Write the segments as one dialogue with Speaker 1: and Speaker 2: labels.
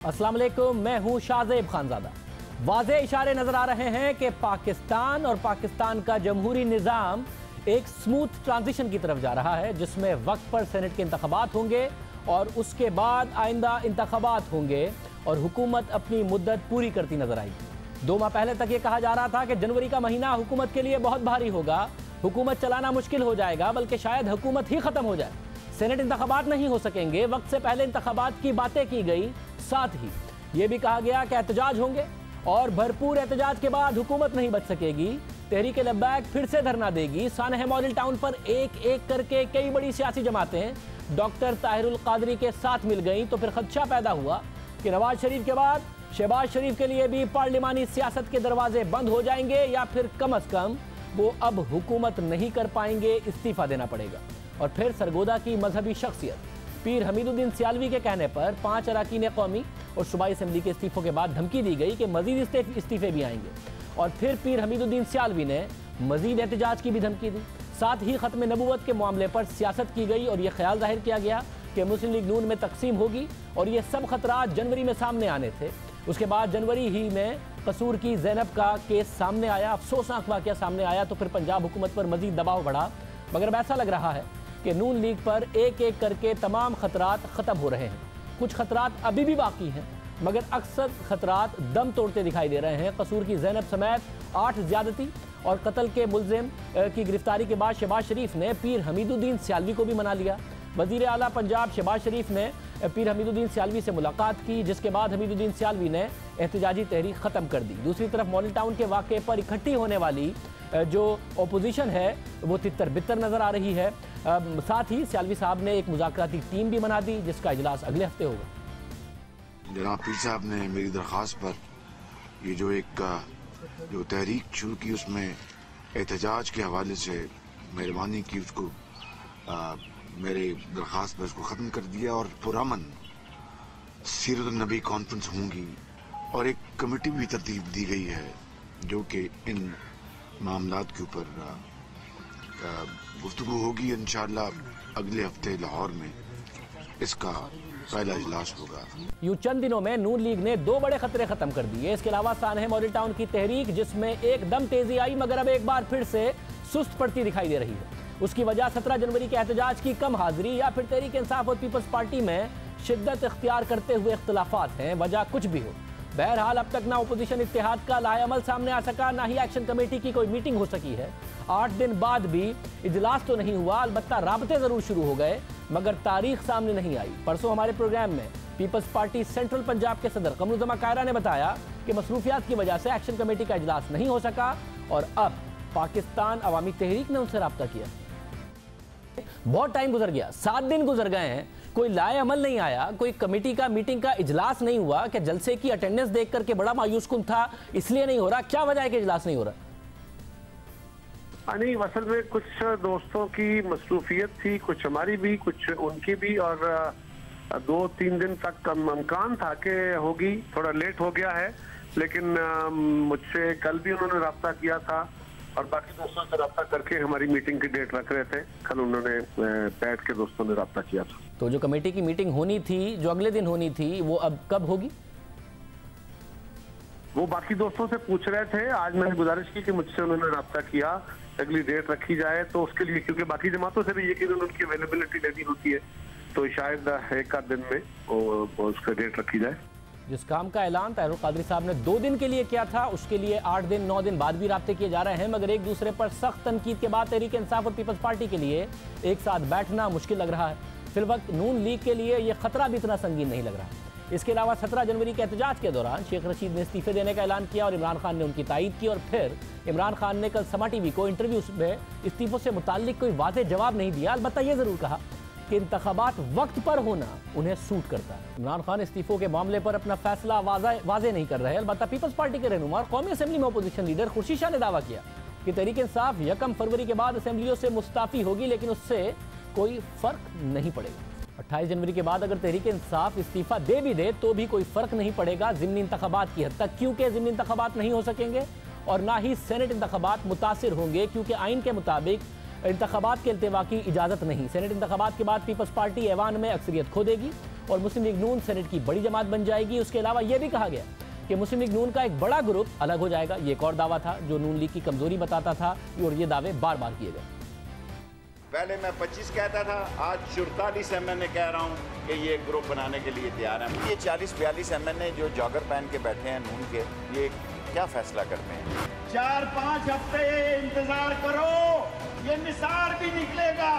Speaker 1: अस्सलाम वालेकुम, मैं हूं शाहजेब खानजादा। वाज़े इशारे नजर आ रहे हैं कि पाकिस्तान और पाकिस्तान का जमहूरी निज़ाम एक स्मूथ ट्रांजिशन की तरफ जा रहा है, जिसमें वक्त पर सेनेट के इंतखाबात होंगे और उसके बाद आइंदा इंतखाबात होंगे और हुकूमत अपनी मुद्दत पूरी करती नजर आएगी। 2 माह पहले तक ये कहा जा रहा था कि जनवरी का महीना हुकूमत के लिए बहुत भारी होगा, हुकूमत चलाना मुश्किल हो जाएगा, बल्कि शायद हुकूमत ही खत्म हो जाए, सेनेट इंतखाबात नहीं हो सकेंगे। वक्त से पहले इंतखाबात की बातें की गई, साथ ही ये भी कहा गया कि एहतजाज होंगे और भरपूर एहतजाज के बाद हुकूमत नहीं बच सकेगी। तहरीक लब्बैक फिर से धरना देगी। सानह मॉडल टाउन पर एक एक करके कई बड़ी सियासी जमातें डॉक्टर ताहिरुल कादरी के साथ मिल गई, तो फिर खदशा पैदा हुआ कि नवाज शरीफ के बाद शहबाज शरीफ के लिए भी पार्लिमानी सियासत के दरवाजे बंद हो जाएंगे, या फिर कम अज कम वो अब हुकूमत नहीं कर पाएंगे, इस्तीफा देना पड़ेगा। और फिर सरगोदा की मजहबी शख्सियत पीर हमीदुद्दीन सियालवी के कहने पर 5 अरकान कौमी और सूबाई असम्बली के इस्तीफों के बाद धमकी दी गई कि मजीद इस्तीफे भी आएंगे। और फिर पीर हमीदुद्दीन सियालवी ने मजीद एहतजाज की भी धमकी दी। साथ ही खत्म नबूवत के मामले पर सियासत की गई और यह ख्याल जाहिर किया गया कि मुस्लिम लीग नून में तकसीम होगी, और ये सब खतरात जनवरी में सामने आने थे। उसके बाद जनवरी ही में कसूर की ज़ैनब का केस सामने आया, अफसोसनाक वाक़या सामने आया, तो फिर पंजाब हुकूमत पर मजीद दबाव बढ़ा। मगर अब ऐसा लग रहा है कि नून लीग पर एक एक करके तमाम खतरात ख़त्म हो रहे हैं। कुछ खतरात अभी भी बाकी हैं, मगर अक्सर खतरात दम तोड़ते दिखाई दे रहे हैं। कसूर की ज़ैनब समेत 8 ज़्यादती और कत्ल के मुलजिम की गिरफ्तारी के बाद शहबाज शरीफ ने पीर हमीदुद्दीन सियालवी को भी मना लिया। वज़ीर आला पंजाब शहबाज शरीफ ने पीर हमीदुद्दीन सियालवी से मुलाकात की, जिसके बाद हमीदुद्दीन सियालवी ने एहतजाजी तहरीक ख़त्म कर दी। दूसरी तरफ मॉडल टाउन के वाक़े पर इकट्ठी होने वाली जो अपोजिशन है वो तितर बितर नज़र आ रही है। साथ ही सियालवी साहब ने एक मुज़ाकराती टीम भी बना दी, जिसका इजलास अगले हफ्ते होगा।
Speaker 2: जनाब पीर साहब ने मेरी दरख्वास्त पर ये जो तहरीक शुरू की, उसमें एहतजाज के हवाले से मेहरबानी की, उसको मेरे दरख्वास्त पर उसको ख़त्म कर दिया और पुरअमन सीरत नबी कॉन्फ्रेंस होंगी और एक कमेटी भी तरतीब दी गई है जो कि इन मामलात के ऊपर गुफ्तगू होगी। इंशाअल्लाह अगले हफ्ते लाहौर में इसका पहला इजलास होगा।
Speaker 1: यूं चंद दिनों में नून लीग ने 2 बड़े खतरे खत्म कर दिए। इसके अलावा सानह मॉडल टाउन की तहरीक, जिसमें एकदम तेजी आई मगर अब एक बार फिर से सुस्त पड़ती दिखाई दे रही है। उसकी वजह 17 जनवरी के एहतजाज की कम हाजिरी या फिर तहरीक इंसाफ और पीपल्स पार्टी में शिद्दत इख्तियार करते हुए इख्तलाफात हैं। वजह कुछ भी हो, बहरहाल अब तक ना अपोजिशन इत्तेहाद का लाएअमल सामने आ सका, ना ही एक्शन कमेटी की कोई मीटिंग हो सकी है। 8 दिन बाद भी इजलास तो नहीं हुआ, अलबत्ता राबते जरूर शुरू हो गए, मगर तारीख सामने नहीं आई। परसों हमारे प्रोग्राम में पीपल्स पार्टी सेंट्रल पंजाब के सदर कमरुज़्ज़मा कायरा ने बताया कि मसरूफियात की वजह से एक्शन कमेटी का इजलास नहीं हो सका और अब पाकिस्तान अवामी तहरीक ने उनसे रब्ता किया। बहुत टाइम गुजर गया, 7 दिन गुजर गए हैं, कोई लाए अमल नहीं आया, कोई कमेटी का मीटिंग का इजलास नहीं हुआ। कि जलसे की अटेंडेंस देख करके बड़ा मायूस कुन था, इसलिए नहीं हो रहा? क्या वजह है कि इजलास नहीं हो रहा?
Speaker 3: नहीं, असल में कुछ दोस्तों की मसरूफियत थी, कुछ हमारी भी, कुछ उनकी भी, और 2-3 दिन तक इम्कान था कि होगी। थोड़ा लेट हो गया है, लेकिन मुझसे कल भी उन्होंने रब्ता किया था और बाकी दोस्तों से रब्ता करके हमारी मीटिंग की डेट रख रहे थे। कल उन्होंने बैठ के दोस्तों ने रब्ता किया था।
Speaker 1: तो जो कमेटी की मीटिंग होनी थी, जो अगले दिन होनी थी, वो अब कब होगी?
Speaker 3: वो बाकी दोस्तों से पूछ रहे थे। आज मैंने गुजारिश की कि मुझसे उन्होंने रब्ता किया, अगली डेट रखी जाए, तो उसके लिए, क्योंकि बाकी जमातों से भी यकीन उनकी अवेलेबिलिटी लेनी होती है, तो शायद 1 दिन में उसका डेट रखी जाए।
Speaker 1: जिस काम का ऐलान ताहिरुल कादरी साहब ने 2 दिन के लिए किया था, उसके लिए 8 दिन 9 दिन बाद भी राब्ते किए जा रहे हैं, मगर एक दूसरे पर सख्त तनकीद के बाद तहरीक इंसाफ और पीपल्स पार्टी के लिए एक साथ बैठना मुश्किल लग रहा है। फिल वक्त नून लीग के लिए यह खतरा भी इतना संगीन नहीं लग रहा। इसके अलावा 17 जनवरी के एहतजाज के दौरान शेख रशीद ने इस्तीफे देने का ऐलान किया और इमरान खान ने उनकी तायीद की, और फिर इमरान खान ने कल समा टीवी को इंटरव्यू में इस्तीफों से मुताल्लिक कोई वाज़ेह जवाब नहीं दिया। अलबत्ता यह जरूर कहा कि इंतखाबात वक्त पर होना उन्हें सूट करता है। इमरान खान इस्तीफों के मामले पर अपना फैसला वाज़ेह नहीं कर रहे। अलबत्ता पीपल्स पार्टी के रहनुमा और कौमी असेंबली में अपोजिशन लीडर खुर्शीद शाह ने दावा किया कि तहरीक इंसाफ 1 फरवरी के बाद असेंबलियों से मुस्ताफ़ी होगी, लेकिन उससे कोई फर्क नहीं पड़ेगा। 28 जनवरी के बाद अगर तहरीक इंसाफ इस्तीफा दे भी दे तो भी कोई फर्क नहीं पड़ेगा ज़िमनी इंतखाबात की हद तक, क्योंकि ज़िमनी इंतखाबात नहीं हो सकेंगे और ना ही सेनेट इंतखाबात मुतासिर होंगे, क्योंकि आइन के मुताबिक इंतखाबात के अल्तवा की इजाज़त नहीं। सेनेट इंतखाबात के बाद पीपल्स पार्टी ऐवान में अक्सरियत खो देगी और मुस्लिम लीग नून सेनेट की बड़ी जमात बन जाएगी। उसके अलावा यह भी कहा गया कि मुस्लिम लीग नून का एक बड़ा ग्रुप अलग हो जाएगा। ये एक और दावा था जो नून लीग की कमजोरी बताता था और ये दावे बार बार किए गए।
Speaker 4: पहले मैं 25 कहता था, आज 44 MNA कह रहा हूँ कि ये ग्रुप बनाने के लिए तैयार है। ये 40-42 MNA जो जॉगर पहन के बैठे हैं नून के, ये क्या फैसला करते हैं?
Speaker 5: 4-5 हफ्ते इंतजार करो, ये निसार भी निकलेगा,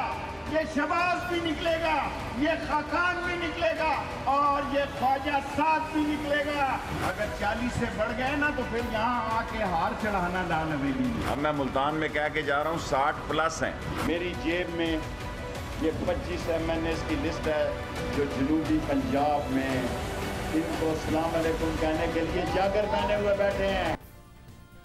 Speaker 5: ये शबाज भी निकलेगा, ये खाकान भी निकलेगा और ये ख्वाजा साद भी निकलेगा। अगर 40 से बढ़ गए ना तो फिर यहाँ आके हार चढ़ाना लाल हवेली में।
Speaker 4: अब मैं मुल्तान में कह के जा रहा हूँ 60+ हैं। मेरी जेब में ये 25 MNA की लिस्ट है जो जनूबी पंजाब में इनको अस्सलाम वालेकुम कहने के लिए जाकर पहने हुए बैठे हैं।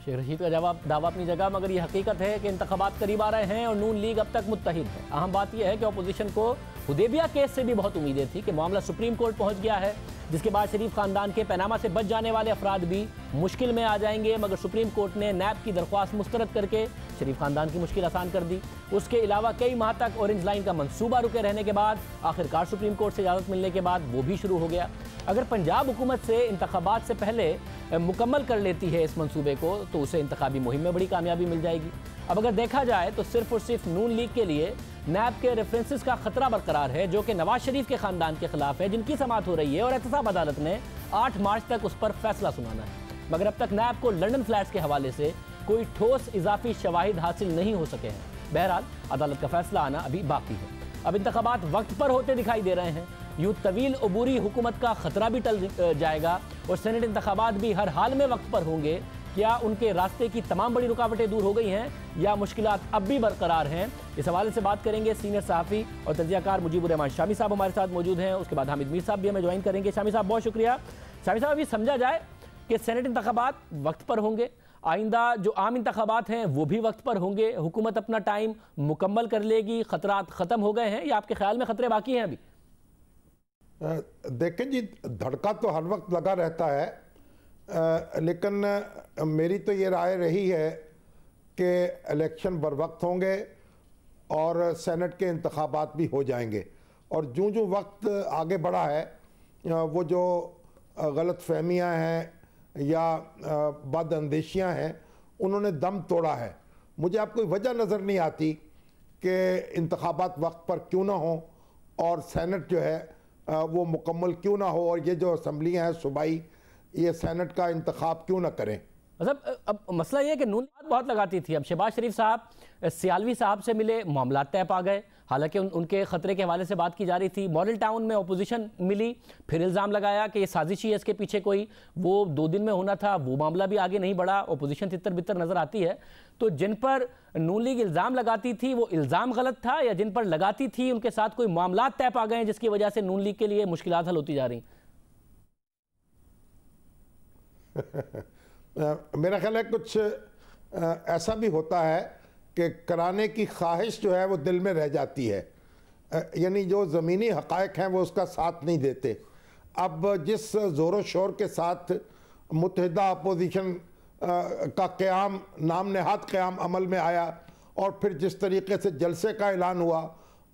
Speaker 1: शेख रशीद का दावा अपनी जगह, मगर ये हकीकत है कि इंतखाबात करीब आ रहे हैं और नून लीग अब तक मुत्तहिद है। अहम बात यह है कि अपोजिशन को हुदैबिया केस से भी बहुत उम्मीदें थी कि मामला सुप्रीम कोर्ट पहुंच गया है, जिसके बाद शरीफ खानदान के पनामा से बच जाने वाले अफराद भी मुश्किल में आ जाएंगे। मगर सुप्रीम कोर्ट ने नैब की दरख्वास्त मुस्तरद करके शरीफ खानदान की मुश्किल आसान कर दी। उसके अलावा कई माह तक ऑरेंज लाइन का मंसूबा रुके रहने के बाद आखिरकार सुप्रीम कोर्ट से इजाज़त मिलने के बाद वो भी शुरू हो गया। अगर पंजाब हुकूमत से इंतखाबात से पहले मुकम्मल कर लेती है इस मंसूबे को तो उसे इंतखाबी मुहिम में बड़ी कामयाबी मिल जाएगी। अब अगर देखा जाए तो सिर्फ और सिर्फ नून लीग के लिए नैब के रेफरेंसेस का खतरा बरकरार है, जो कि नवाज शरीफ के खानदान के खिलाफ है, जिनकी समाअत हो रही है और एहतसाब अदालत ने 8 मार्च तक उस पर फैसला सुनाना है। मगर अब तक नैब को लंदन फ्लैट्स के हवाले से कोई ठोस इजाफी शवाहिद हासिल नहीं हो सके हैं। बहरहाल अदालत का फैसला आना अभी बाकी है। अब इंतखाबात वक्त पर होते दिखाई दे रहे हैं। यूं तवील अबूरी हुकूमत का खतरा भी टल जाएगा और सेनेट इंतखाबात भी हर हाल में वक्त पर होंगे। क्या उनके रास्ते की तमाम बड़ी रुकावटें दूर हो गई हैं या मुश्किलात अब भी बरकरार हैं? इस हवाले से बात करेंगे सीनियर सहाफ़ी और तज्ज़ियाकार मुजीबुर रहमान शामी साहब हमारे साथ मौजूद हैं। उसके बाद हामिद मीर साहब भी हमें ज्वाइन करेंगे। शामी साहब बहुत शुक्रिया। शामी साहब, अभी समझा जाए कि सेनेट इंतखाबात वक्त पर होंगे, आइंदा जो आम इंतखाबात हैं वो भी वक्त पर होंगे, हुकूमत अपना टाइम मुकम्मल कर लेगी, खतरात ख़त्म हो गए हैं या आपके ख्याल में खतरे बाकी हैं अभी?
Speaker 6: देखें जी, धड़का तो हर वक्त लगा रहता है, लेकिन मेरी तो ये राय रही है कि इलेक्शन बर वक्त होंगे और सेनेट के इंतखाबात भी हो जाएंगे। और जो जो वक्त आगे बढ़ा है वो जो गलत फहमियाँ हैं या बदअंदेशियाँ हैं उन्होंने दम तोड़ा है। मुझे अब कोई वजह नज़र नहीं आती कि इंतखाबात वक्त पर क्यों ना हो और सेनेट जो है वो मुकम्मल क्यों ना हो और ये जो असम्बलियाँ हैं सूबाई ये सेनेट का इंतखाब क्यों ना करें।
Speaker 1: मतलब अब मसला ये है कि नून बहुत लगाती थी। अब शहबाज शरीफ साहब सियालवी साहब से मिले, मामला तय पा गए, हालांकि उनके खतरे के हवाले से बात की जा रही थी। मॉडल टाउन में अपोजिशन मिली, फिर इल्ज़ाम लगाया कि ये साजिश ही है, इसके पीछे कोई, वो 2 दिन में होना था, वो मामला भी आगे नहीं बढ़ा, अपोजिशन तितर बितर नज़र आती है। तो जिन पर नून लीग इल्ज़ाम लगाती थी वो इल्ज़ाम गलत था या जिन पर लगाती थी उनके साथ कोई मामला तय पा गए जिसकी वजह से नून लीग के लिए मुश्किलात हल होती जा रही?
Speaker 6: मेरा ख्याल है कुछ ऐसा भी होता है कि कराने की ख्वाहिश जो है वो दिल में रह जाती है, यानी जो ज़मीनी हक़ाइक़ हैं वो उसका साथ नहीं देते। अब जिस ज़ोर शोर के साथ मुत्तहिदा अपोजिशन का क़याम, नाम नहाद क़याम अमल में आया और फिर जिस तरीके से जलसे का ऐलान हुआ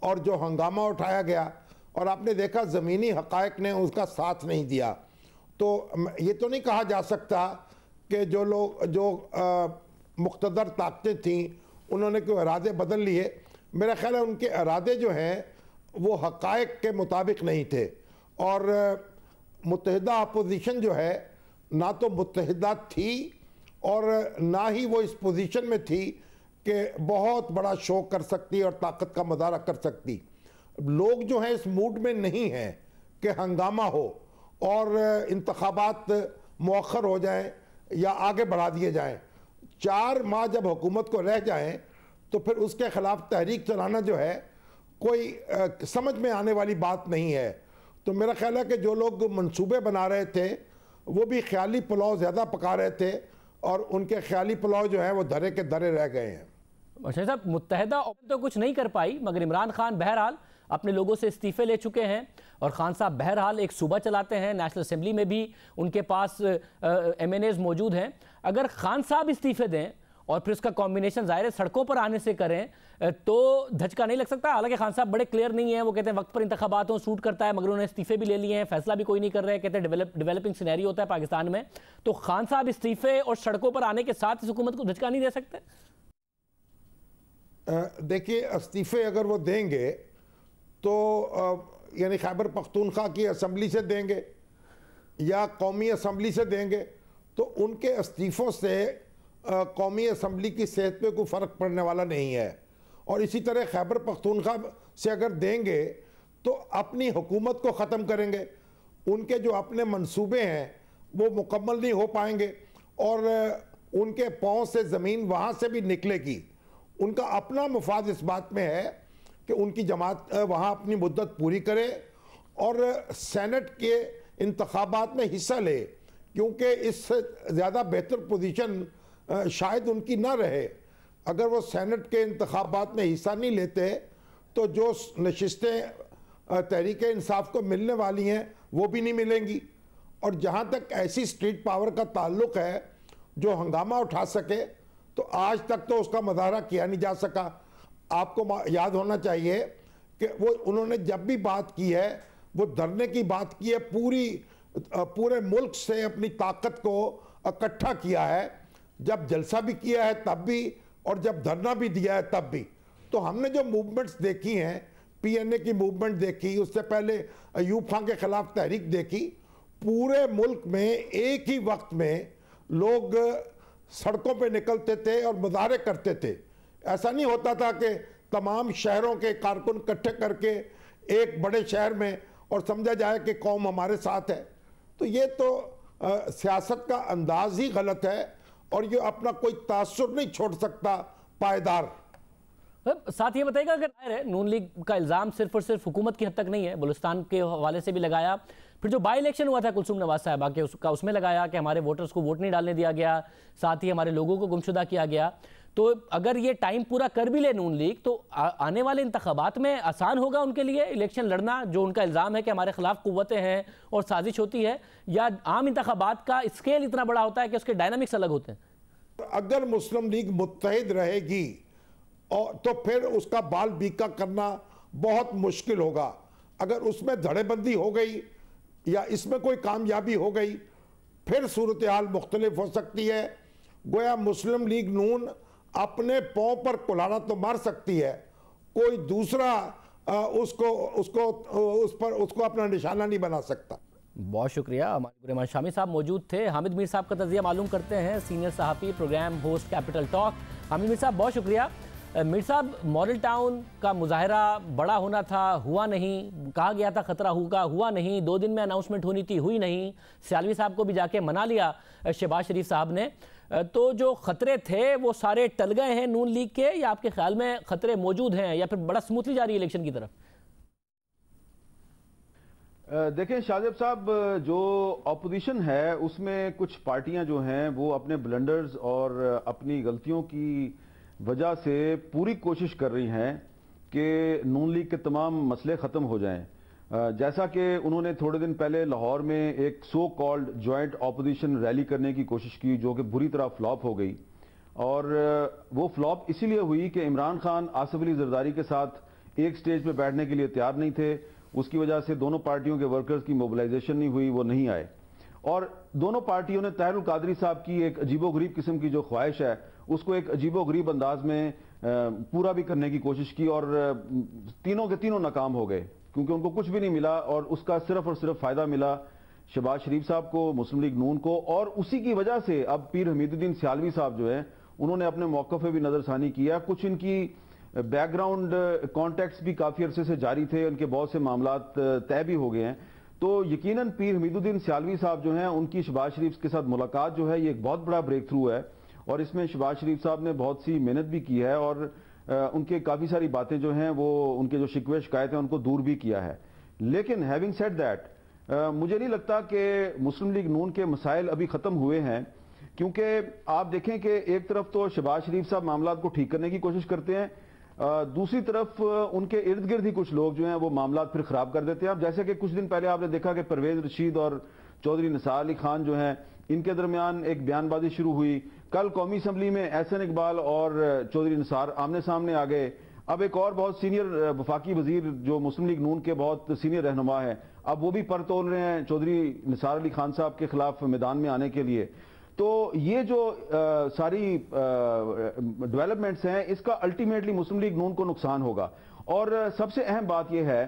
Speaker 6: और जो हंगामा उठाया गया और आपने देखा ज़मीनी हक़ाइक़ ने उसका साथ नहीं दिया, तो ये तो नहीं कहा जा सकता कि जो लोग जो मुक़्तदर ताकतें थीं उन्होंने कोई इरादे बदल लिए। मेरा ख्याल है उनके इरादे जो हैं वो हक़ाइक़ के मुताबिक नहीं थे और मुत्तहिदा अपोजिशन जो है ना तो मुत्तहिदा थी और ना ही वो इस पोजीशन में थी कि बहुत बड़ा शो कर सकती और ताकत का मुजाहरा कर सकती। लोग जो हैं इस मूड में नहीं हैं कि हंगामा हो और इंतखाबात मौखर हो जाएं या आगे बढ़ा दिए जाएं। 4 माह जब हुकूमत को रह जाएं तो फिर उसके ख़िलाफ़ तहरीक चलाना जो है कोई समझ में आने वाली बात नहीं है। तो मेरा ख्याल है कि जो लोग मंसूबे बना रहे थे वो भी ख्याली पुलाव ज़्यादा पका रहे थे और उनके ख्याली पुलाव जो हैं वो धरे के धरे रह गए हैं।
Speaker 1: अच्छा साहब, मुत्तहिदा तो कुछ नहीं कर पाई मगर इमरान खान बहरहाल अपने लोगों से इस्तीफ़े ले चुके हैं और खान साहब बहरहाल एक सूबा चलाते हैं, नेशनल असेंबली में भी उनके पास MNAs मौजूद हैं। अगर खान साहब इस्तीफ़े दें और फिर उसका कॉम्बिनेशन जाहिर है सड़कों पर आने से करें तो धचका नहीं लग सकता। हालांकि खान साहब बड़े क्लियर नहीं है, वो कहते हैं वक्त पर इंतखाबात हो, सूट करता है, मगर उन्होंने इस्तीफे भी ले लिए हैं, फैसला भी कोई नहीं कर रहे, कहते हैं डेवलपिंग सिनेरी होता है पाकिस्तान में। तो खान साहब इस्तीफे और सड़कों पर आने के साथ इस हुकूमत को धचका नहीं दे सकते?
Speaker 6: देखिए, इस्तीफे अगर वो देंगे तो यानी खैबर पख्तूनख्वा की असम्बली से देंगे या कौमी असम्बली से देंगे, तो उनके इस्तीफ़ों से कौमी असम्बली की सेहत पे कोई फ़र्क पड़ने वाला नहीं है। और इसी तरह खैबर पख्तूनख्वा से अगर देंगे तो अपनी हुकूमत को ख़त्म करेंगे, उनके जो अपने मंसूबे हैं वो मुकम्मल नहीं हो पाएंगे और उनके पाँव से ज़मीन वहाँ से भी निकलेगी। उनका अपना मुफाद इस बात में है कि उनकी जमात वहाँ अपनी मुद्दत पूरी करे और सेनेट के इंतखाबात में हिस्सा ले, क्योंकि इससे ज़्यादा बेहतर पोजीशन शायद उनकी ना रहे। अगर वो सेनेट के इंतखाबात में हिस्सा नहीं लेते तो जो नशिस्तें तहरीक इंसाफ को मिलने वाली हैं वो भी नहीं मिलेंगी। और जहाँ तक ऐसी स्ट्रीट पावर का ताल्लुक़ है जो हंगामा उठा सके, तो आज तक तो उसका मुजाहरा किया नहीं जा सका। आपको याद होना चाहिए कि वो उन्होंने जब भी बात की है वो धरने की बात की है, पूरे मुल्क से अपनी ताकत को इकट्ठा किया है, जब जलसा भी किया है तब भी और जब धरना भी दिया है तब भी। तो हमने जो मूवमेंट्स देखी हैं, पीएनए की मूवमेंट देखी, उससे पहले अयूब खान के खिलाफ तहरीक देखी, पूरे मुल्क में एक ही वक्त में लोग सड़कों पे निकलते थे और मुजाहरे करते थे। ऐसा नहीं होता था कि तमाम शहरों के कारकुन इकट्ठे करके एक बड़े शहर में और समझा जाए कि कौम हमारे साथ है। तो ये तो सियासत का अंदाज ही गलत है और ये अपना कोई तासुर नहीं छोड़ सकता पायदार।
Speaker 1: साथ ये बताइएगा, अगर नून लीग का इल्ज़ाम सिर्फ और सिर्फ हुकूमत की हद तक नहीं है, बलूचिस्तान के हवाले से भी लगाया, फिर जो बाई इलेक्शन हुआ था कुलसूम नवाज साहिबा के उसमें लगाया कि हमारे वोटर्स को वोट नहीं डालने दिया गया, साथ ही हमारे लोगों को गुमशुदा किया गया। तो अगर ये टाइम पूरा कर भी ले नून लीग तो आने वाले इंतखाबात में आसान होगा उनके लिए इलेक्शन लड़ना, जो उनका इल्ज़ाम है कि हमारे खिलाफ कुव्वतें हैं और साजिश होती है, या आम इंतखाबात का स्केल इतना बड़ा होता है कि उसके डायनामिक्स अलग होते हैं?
Speaker 6: अगर मुस्लिम लीग मुत्तहिद रहेगी और तो फिर उसका बाल बीका करना बहुत मुश्किल होगा। अगर उसमें धड़ेबंदी हो गई या इसमें कोई कामयाबी हो गई फिर सूरत हाल मुख्तलिफ हो सकती है। गोया मुस्लिम लीग नून अपने पाँव पर कुल्हाड़ा तो मार सकती है, कोई दूसरा उसको अपना निशाना नहीं बना सकता।
Speaker 1: बहुत शुक्रिया। हमारे बुरेमान शामी साहब मौजूद थे। हामिद मीर साहब का तज़िया मालूम करते हैं, सीनियर सहाफ़ी, program host capital talk. Hamid Mir साहब बहुत शुक्रिया। मीर साहब, मॉडल टाउन का मुजाहरा बड़ा होना था, हुआ नहीं, कहा गया था खतरा होगा, हुआ नहीं, 2 दिन में अनाउंसमेंट होनी थी, हुई नहीं, सियालवी साहब को भी जाके मना लिया शहबाज शरीफ साहब ने। तो जो खतरे थे वो सारे टल गए हैं नून लीग के, या आपके ख्याल में खतरे मौजूद हैं या फिर बड़ा स्मूथली जा रही है इलेक्शन की तरफ?
Speaker 7: देखें शाहजेब साहब, जो ऑपोजिशन है उसमें कुछ पार्टियां जो हैं वो अपने ब्लंडर्स और अपनी गलतियों की वजह से पूरी कोशिश कर रही हैं कि नून लीग के तमाम मसले ख़त्म हो जाएं। जैसा कि उन्होंने थोड़े दिन पहले लाहौर में एक so called joint opposition rally करने की कोशिश की, जो कि बुरी तरह फ्लॉप हो गई। और वो फ्लॉप इसीलिए हुई कि इमरान खान आसिफ अली जरदारी के साथ एक स्टेज पर बैठने के लिए तैयार नहीं थे। उसकी वजह से दोनों पार्टियों के वर्कर्स की मोबिलाइजेशन नहीं हुई, वो नहीं आए। और दोनों पार्टियों ने ताहिरुल कादरी साहब की एक अजीबोगरीब किस्म की जो ख्वाहिश है उसको एक अजीबोगरीब अंदाज में पूरा भी करने की कोशिश की, और तीनों के तीनों नाकाम हो गए, क्योंकि उनको कुछ भी नहीं मिला और उसका सिर्फ और सिर्फ फायदा मिला शहबाज शरीफ साहब को, मुस्लिम लीग नून को। और उसी की वजह से अब पीर हमीदुद्दीन सियालवी साहब जो है उन्होंने अपने मौक़िफ़ पे भी नजरसानी किया। कुछ इनकी बैकग्राउंड कॉन्टैक्ट्स भी काफी अरसे से जारी थे, उनके बहुत से मामलात तय भी हो गए हैं। तो यकीनन पीर हमीदुद्दीन सियालवी साहब जो हैं उनकी शहबाज शरीफ के साथ मुलाकात जो है ये एक बहुत बड़ा ब्रेक थ्रू है, और इसमें शहबाज शरीफ साहब ने बहुत सी मेहनत भी की है और उनके काफ़ी सारी बातें जो हैं वो उनके जो शिकवे शिकायत हैं उनको दूर भी किया है। लेकिन हैविंग सेड दैट, मुझे नहीं लगता कि मुस्लिम लीग नून के मसाइल अभी ख़त्म हुए हैं, क्योंकि आप देखें कि एक तरफ तो शहबाज शरीफ साहब मामलात को ठीक करने की कोशिश करते हैं, दूसरी तरफ उनके इर्द गिर्द ही कुछ लोग जो हैं वो मामलात फिर खराब कर देते हैं। अब जैसे कि कुछ दिन पहले आपने देखा कि परवेज रशीद और चौधरी निसार अली खान जो हैं, इनके दरमियान एक बयानबाजी शुरू हुई। कल कौमी असम्बली में एहसन इकबाल और चौधरी निसार आमने सामने आ गए। अब एक और बहुत सीनियर वफाकी वजीर जो मुस्लिम लीग नून के बहुत सीनियर रहनुमा है, अब वो भी पर तोल रहे हैं चौधरी निसार अली खान साहब के खिलाफ मैदान में आने के लिए। तो ये जो सारी डेवलपमेंट्स हैं, इसका अल्टीमेटली मुस्लिम लीग नून को नुकसान होगा। और सबसे अहम बात यह है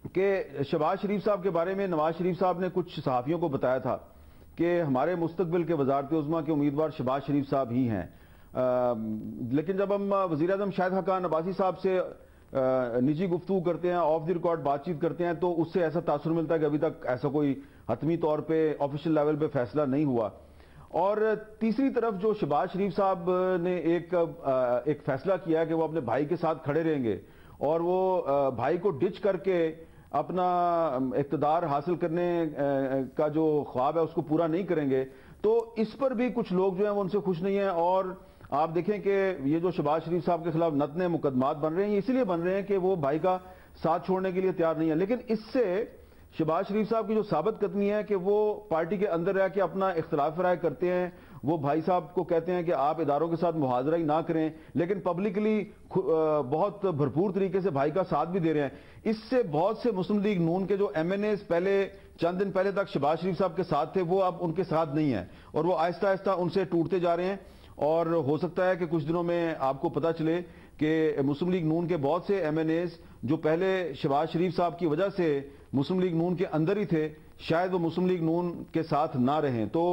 Speaker 7: कि शहबाज शरीफ साहब के बारे में नवाज शरीफ साहब ने कुछ सहाफ़ियों को बताया था कि हमारे मुस्तकबिल के वज़ारत उज़्मा के उम्मीदवार शहबाज शरीफ साहब ही हैं। लेकिन जब हम वज़ीर आज़म शाहिद खाकान अब्बासी साहब से निजी गुफ्तगू करते हैं, ऑफ द रिकॉर्ड बातचीत करते हैं, तो उससे ऐसा तासुर मिलता है कि अभी तक ऐसा कोई हतमी तौर पे ऑफिशियल लेवल पे फैसला नहीं हुआ। और तीसरी तरफ जो शहबाज शरीफ साहब ने एक फैसला किया है कि वो अपने भाई के साथ खड़े रहेंगे और वो भाई को डिच करके अपना इक़्तिदार हासिल करने का जो ख्वाब है उसको पूरा नहीं करेंगे, तो इस पर भी कुछ लोग जो हैं वो उनसे खुश नहीं है। और आप देखें कि ये जो शहबाज शरीफ साहब के खिलाफ नतने मुकदमात बन रहे हैं, ये इसलिए बन रहे हैं कि वो भाई का साथ छोड़ने के लिए तैयार नहीं है। लेकिन इससे शहबाज शरीफ साहब की जो साबित कदमी है कि वो पार्टी के अंदर रह के अपना इख्तिलाफ राय करते हैं, वो भाई साहब को कहते हैं कि आप इदारों के साथ मुहाजरा ही ना करें, लेकिन पब्लिकली बहुत भरपूर तरीके से भाई का साथ भी दे रहे हैं। इससे बहुत से मुस्लिम लीग नून के जो MNAs पहले चंद दिन पहले तक शहबाज शरीफ साहब के साथ थे, वो अब उनके साथ नहीं है और वो आहिस्ता आहिस्ता उनसे टूटते जा रहे हैं। और हो सकता है कि कुछ दिनों में आपको पता चले कि मुस्लिम लीग नून के बहुत से MNAs जो पहले शहबाज शरीफ साहब की वजह से मुस्लिम लीग नून के अंदर ही थे, शायद वो मुस्लिम लीग नून के साथ ना रहें। तो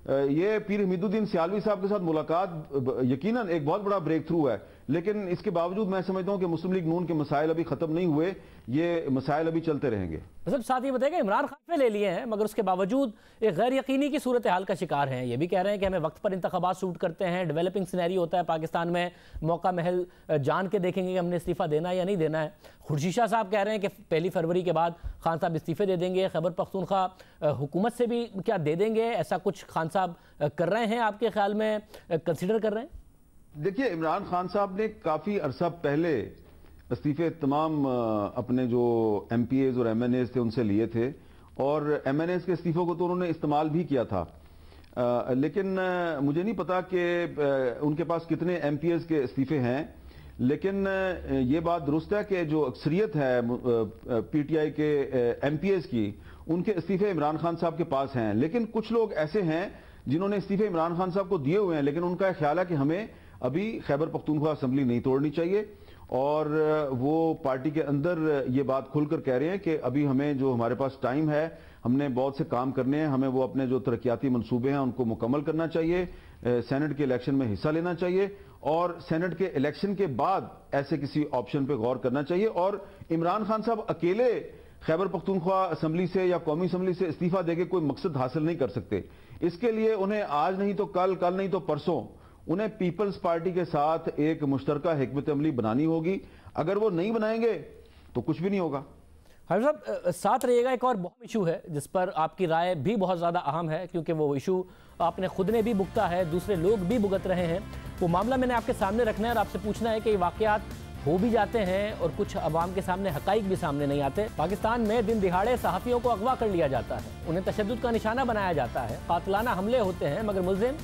Speaker 7: ये पीर हमीदुद्दीन सियालवी साहब के साथ मुलाकात यकीनन एक बहुत बड़ा ब्रेक थ्रू है, लेकिन इसके बावजूद मैं समझता हूं कि मुस्लिम लीग नून के मसाइल अभी खत्म नहीं हुए, ये मसाइल अभी चलते रहेंगे।
Speaker 1: मतलब साथ ये बताएगा इमरान खान पे ले लिए हैं मगर उसके बावजूद एक गैर यकीनी की सूरत हाल का शिकार हैं। ये भी कह रहे हैं कि हमें वक्त पर इंतखाबात सूट करते हैं, डेवलपिंग सिनेरियो होता है पाकिस्तान में, मौका महल जान के देखेंगे कि हमने इस्तीफा देना है या नहीं देना है। खुर्शीशा साहब कह रहे हैं कि 1 फरवरी के बाद खान साहब इस्तीफे दे देंगे। खैबर पख्तूनख्वा हुकूमत से भी क्या दे देंगे, ऐसा कुछ खान साहब कर रहे हैं, आपके ख्याल में कंसिडर कर रहे हैं?
Speaker 7: देखिए, इमरान खान साहब ने काफी अरसा पहले इस्तीफे तमाम अपने जो MPAs और MNAs थे उनसे लिए थे और MNAs के इस्तीफों को तो उन्होंने इस्तेमाल भी किया था। लेकिन मुझे नहीं पता कि उनके पास कितने MPAs के इस्तीफे हैं, लेकिन ये बात दुरुस्त है कि जो अक्सरियत है PTI के MPAs की, उनके इस्तीफे इमरान खान साहब के पास हैं। लेकिन कुछ लोग ऐसे हैं जिन्होंने इस्तीफे इमरान खान साहब को दिए हुए हैं, लेकिन उनका ख्याल है कि हमें अभी खैबर पख्तूनख्वा असेंबली नहीं तोड़नी चाहिए और वो पार्टी के अंदर ये बात खुलकर कह रहे हैं कि अभी हमें जो हमारे पास टाइम है, हमने बहुत से काम करने हैं, हमें वो अपने जो तरक्याती मंसूबे हैं उनको मुकम्मल करना चाहिए, सेनेट के इलेक्शन में हिस्सा लेना चाहिए और सेनेट के इलेक्शन के बाद ऐसे किसी ऑप्शन पे गौर करना चाहिए। और इमरान खान साहब अकेले खैबर पख्तूनख्वा असेंबली से या कौमी असेंबली से इस्तीफा देके कोई मकसद हासिल नहीं कर सकते। इसके लिए उन्हें आज नहीं तो कल, कल नहीं तो परसों उन्हें पीपल्स पार्टी के साथ एक मुश्तरका हिकमत अमली बनानी होगी। अगर वो नहीं बनाएंगे तो कुछ भी नहीं होगा।
Speaker 1: हाजी साहब साथ रहिएगा, एक और बॉम्ब इशू है जिस पर आपकी राय भी बहुत ज़्यादा अहम है, क्योंकि वो इशू आपने खुद ने भी भुगता है, दूसरे लोग भी भुगत रहे हैं। वो मामला मैंने आपके सामने रखना है और आपसे पूछना है कि ये वाक़यात हो भी जाते हैं और कुछ अवाम के सामने हकाइक भी सामने नहीं आते। पाकिस्तान में दिन दिहाड़े सहाफ़ियों को अगवा कर लिया जाता है, उन्हें तशद्दुद का निशाना बनाया जाता है, कातिलाना हमले होते हैं, मगर मुल्ज़िम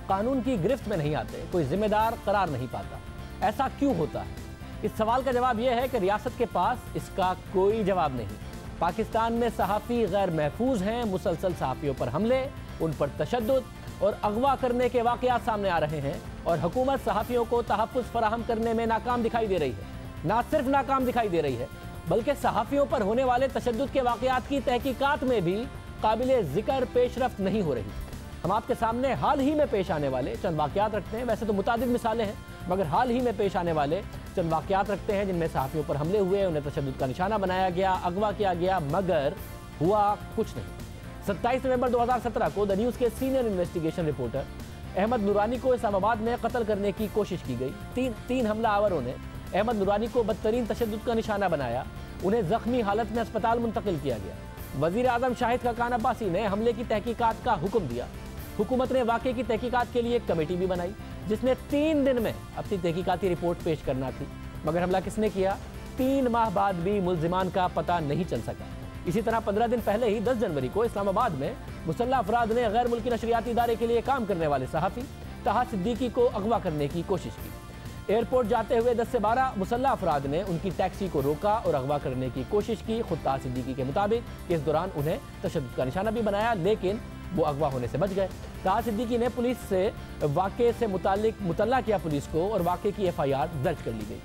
Speaker 1: कानून की गिरफ्त में नहीं आते, कोई जिम्मेदार करार नहीं पाता। ऐसा क्यों होता है? इस सवाल का जवाब यह है कि रियासत के पास इसका कोई जवाब नहीं। पाकिस्तान में सहाफ़ी गैर महफूज हैं, मुसलसल सहाफ़ियों पर हमले, उन पर तशद्दुद और अगवा करने के वाक़यात सामने आ रहे हैं और हुकूमत सहाफ़ियों को तहफ़्फ़ुज़ फराहम करने में नाकाम दिखाई दे रही है। ना सिर्फ नाकाम दिखाई दे रही है बल्कि सहाफ़ियों पर होने वाले तशद्दुद के वाक़यात की तहकीकात में भी काबिल ज़िक्र पेशरफ्त नहीं हो रही। हम आपके सामने हाल ही में पेश आने वाले चंद वाक़यात रखते हैं, वैसे तो मुतादिद मिसालें हैं मगर हाल ही में पेश आने वाले चंद वाक़यात रखते हैं जिनमें सहाफ़ियों पर हमले हुए, उन्हें तशद्दुद का निशाना बनाया गया, अगवा किया गया, मगर हुआ कुछ नहीं। 27 नवंबर 2017 को द न्यूज़ के सीनियर इन्वेस्टिगेशन रिपोर्टर अहमद नूरानी को इस्लामाबाद में कत्ल करने की कोशिश की गई। तीन हमलावरों ने अहमद नूरानी को बदतरीन तशद्दुद का निशाना बनाया, उन्हें जख्मी हालत में अस्पताल मुंतकिल किया गया। वज़ीर आज़म शाहिद खाकान अब्बासी ने हमले की तहकीकात का हुक्म दिया। हुकूमत ने वाक़े की तहकीकात के लिए एक कमेटी भी बनाई जिसने 3 दिन में अपनी तहकीकाती रिपोर्ट पेश करना थी, मगर हमला किसने किया 3 माह बाद भी मुल्ज़िमान का पता नहीं चल सका। इसी तरह 15 दिन पहले ही 10 जनवरी को इस्लामाबाद में मुसल्लह अफराद ने गैर मुल्की नशरियाती इदारे के लिए काम करने वाले सहाफ़ी ताहा सिद्दीकी को अगवा करने की कोशिश की। एयरपोर्ट जाते हुए 10 से 12 मुसल्लह अफराद ने उनकी टैक्सी को रोका और अगवा करने की कोशिश की। खुद ताहा सिद्दीकी के मुताबिक इस दौरान उन्हें तशद्दुद का निशाना भी बनाया, लेकिन वो अगवा होने से बच गए। ताहा सिद्दीकी ने पुलिस से वाक़े से मुतल्ला किया पुलिस को और वाक़े की FIR दर्ज कर ली गई।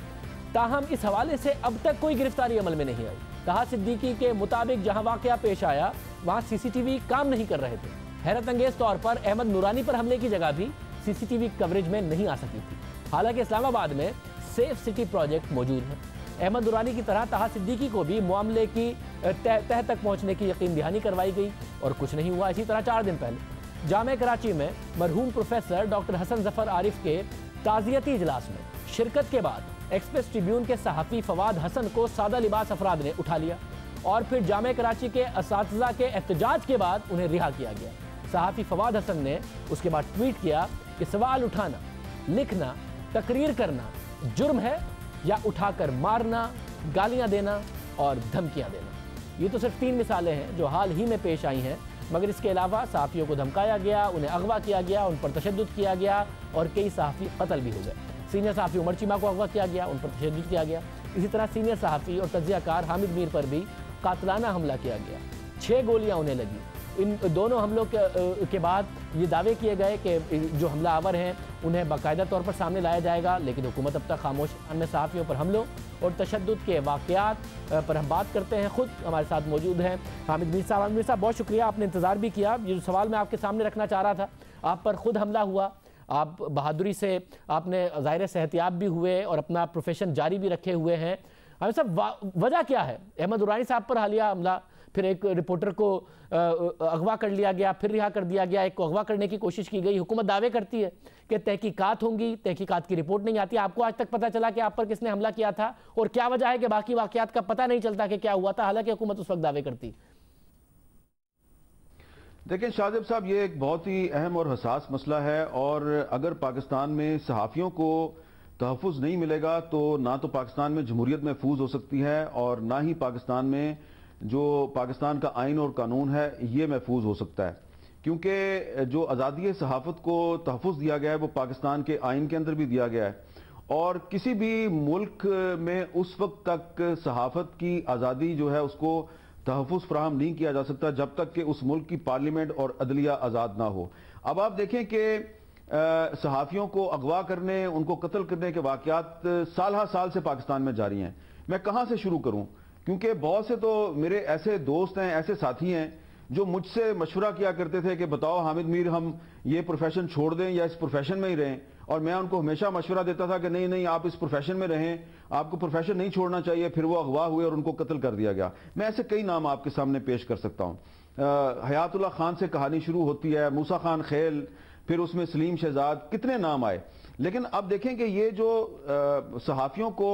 Speaker 1: ताहम इस हवाले से अब तक कोई गिरफ्तारी अमल में नहीं आई। ताहा सिद्दीकी के मुताबिक जहां वाक़या पेश आया वहां CCTV काम नहीं कर रहे थे। हैरत अंगेज तौर पर अहमद नूरानी पर हमले की जगह भी CCTV कवरेज में नहीं आ सकी थी। हालांकि इस्लामाबाद में सेफ सिटी प्रोजेक्ट मौजूद है। अहमद नूरानी की तरह ताहा सिद्दीकी को भी मामले की तह तक पहुंचने की यकीन दहानी करवाई गई और कुछ नहीं हुआ। इसी तरह 4 दिन पहले जामे कराची में मरहूम प्रोफेसर डॉक्टर हसन जफर आरिफ के ताज़ियती इजलास में शिरकत के बाद एक्सप्रेस ट्रिब्यून के सहाफ़ी फवाद हसन को सादा लिबास अफराद ने उठा लिया और फिर जामे कराची के असातिज़ा के एहतजाज के बाद उन्हें रिहा किया गया। सहाफ़ी फवाद हसन ने उसके बाद ट्वीट किया कि सवाल उठाना, लिखना, तकरीर करना जुर्म है या उठाकर मारना, गालियां देना और धमकियां देना। ये तो सिर्फ 3 मिसालें हैं जो हाल ही में पेश आई हैं, मगर इसके अलावा सहाफ़ियों को धमकाया गया, उन्हें अगवा किया गया, उन पर तशद्दुद किया गया और कई सहाफ़ी कत्ल भी हो गए। सीनियर सहाफ़ी उमर चीमा को अगवा किया गया, उन पर तशद्दुद किया गया। इसी तरह सीनियर सहाफ़ी और तज्ज़ियाकार हामिद मीर पर भी कातलाना हमला किया गया, 6 गोलियां उन्हें लगी। इन दोनों हमलों के बाद ये दावे किए गए कि जो हमलावर हैं उन्हें बाकायदा तौर पर सामने लाया जाएगा, लेकिन हुकूमत अब तक खामोश है। सहाफ़ियों पर हमलों और तशद्दुद के वाक़यात पर हम बात करते हैं। खुद हमारे साथ मौजूद हैं हामिद मीर साहब। हामिद मीर साहब, बहुत शुक्रिया, आपने इंतज़ार भी किया। ये जो सवाल मैं आपके सामने रखना चाह रहा था, आप पर खुद हमला हुआ, आप बहादुरी से आपने ज़ाहिर सेहतियाब भी हुए और अपना प्रोफेशन जारी भी रखे हुए हैं। हामिद साहब, वजह क्या है? अहमद नूरानी साहब पर हालिया हमला, फिर एक रिपोर्टर को अगवा कर लिया गया, फिर रिहा कर दिया गया, एक को अगवा करने की कोशिश की गई। हुकूमत दावे करती है कि तहकीकात होंगी, तहकीकात की रिपोर्ट नहीं आती। आपको आज तक पता चला कि आप पर किसने हमला किया था और क्या वजह है कि बाकी वाकयात का पता नहीं चलता कि क्या हुआ था, हालांकि हुकूमत उस वक्त दावे करती।
Speaker 7: देखिए शाहजेब साहब, ये एक बहुत ही अहम और हसास मसला है और अगर पाकिस्तान में सहाफ़ियों को तहफ़्फ़ुज़ नहीं मिलेगा तो ना तो पाकिस्तान में जमहूरियत महफूज हो सकती है और ना ही पाकिस्तान में जो पाकिस्तान का आइन और कानून है ये महफूज हो सकता है, क्योंकि जो आज़ादी सहाफ़त को तहफ़्फ़ुज़ दिया गया है वो पाकिस्तान के आइन के अंदर भी दिया गया है और किसी भी मुल्क में उस वक्त तक सहाफ़त की आज़ादी जो है उसको तहफ़्फ़ुज़ फराहम नहीं किया जा सकता जब तक कि उस मुल्क की पार्लियामेंट और अदलिया आज़ाद ना हो। अब आप देखें कि सहाफ़ियों को अगवा करने, उनको कत्ल करने के वाक़यात साल हर साल से पाकिस्तान में जारी हैं। मैं कहाँ से शुरू करूँ, क्योंकि बहुत से तो मेरे ऐसे दोस्त हैं, ऐसे साथी हैं जो मुझसे मशवरा किया करते थे कि बताओ हामिद मीर, हम ये प्रोफेशन छोड़ दें या इस प्रोफेशन में ही रहें, और मैं उनको हमेशा मशवरा देता था कि नहीं नहीं, आप इस प्रोफेशन में रहें, आपको प्रोफेशन नहीं छोड़ना चाहिए। फिर वो अगवा हुए और उनको कत्ल कर दिया गया। मैं ऐसे कई नाम आपके सामने पेश कर सकता हूँ। हयातुल्लाह खान से कहानी शुरू होती है, मूसा खान खेल, फिर उसमें सलीम शहजाद, कितने नाम आए। लेकिन अब देखें कि ये जो सहाफ़ियों को